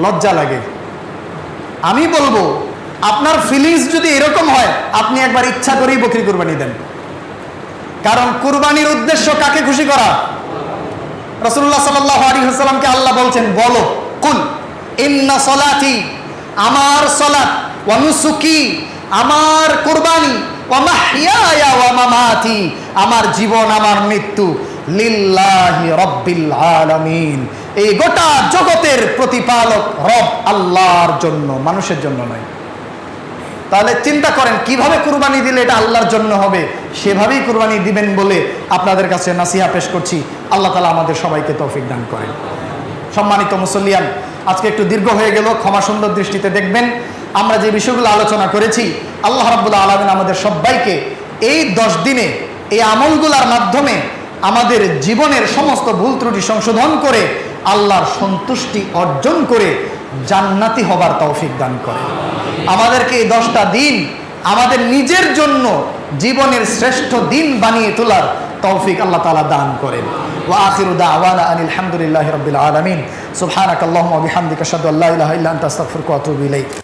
লজ্জা লাগে। আমি বলবো আপনার ফিলিংস যদি এরকম হয়, আপনি একবার ইচ্ছা করেই বকরি কুরবানি দেন। কারণ কুরবানির উদ্দেশ্য কাকে খুশি করা? রাসূলুল্লাহ সাল্লাল্লাহু আলাইহি ওয়াসাল্লামকে আল্লাহ বলছেন, বলো, কুল ইন্না সলাতি, আমার সলাত, ওয়া নুসুকি, আমার কুরবানি, ওয়া মাহইয়ায়া ওয়া মামাতি, আমার জীবন, আমার মৃত্যু, লিল্লাহি রাব্বিল আলামিন, এই গোটা জগতের প্রতিপালক রব আল্লাহর জন্য, মানুষের জন্য নয়। তাহলে চিন্তা করেন কিভাবে কুরবানি দিলে এটা আল্লাহর জন্য হবে, সেভাবেই কুরবানি দিবেন বলে আপনাদের কাছে নাসিহা পেশ করছি। আল্লাহ তাআলা আমাদের সবাইকে তৌফিক দান করেন। সম্মানিত মুসল্লিয়ান, আজকে একটু দীর্ঘ হয়ে গেল, ক্ষমা সুন্দর দৃষ্টিতে দেখবেন। আমরা যে বিষয়গুলো আলোচনা করেছি, আল্লাহ রাব্বুল আলামিন আমাদের সবাইকে এই 10 দিনে এই আমলগুলোর মাধ্যমে আমাদের জীবনের সমস্ত ভুল ত্রুটি সংশোধন করে আল্লাহর সন্তুষ্টি অর্জন করে জান্নাতি হবার তৌফিক দান করে। আমাদেরকে এই 10টা দিন আমাদের নিজের জন্য জীবনের শ্রেষ্ঠ দিন বানিয়ে তোলার তৌফিক আল্লাহ তাআলা দান করেন। ওয়া আখিরু দাওয়ানা আনিল হামদুলিল্লাহি রাব্বিল আলামিন। সুবহানাকাল্লাহুম্মা ওয়া বিহামদিকা আশহাদু আল্লা ইলাহা ইল্লা আনতা আস্তাগফিরুকা ওয়া আতুবু ইলাইক।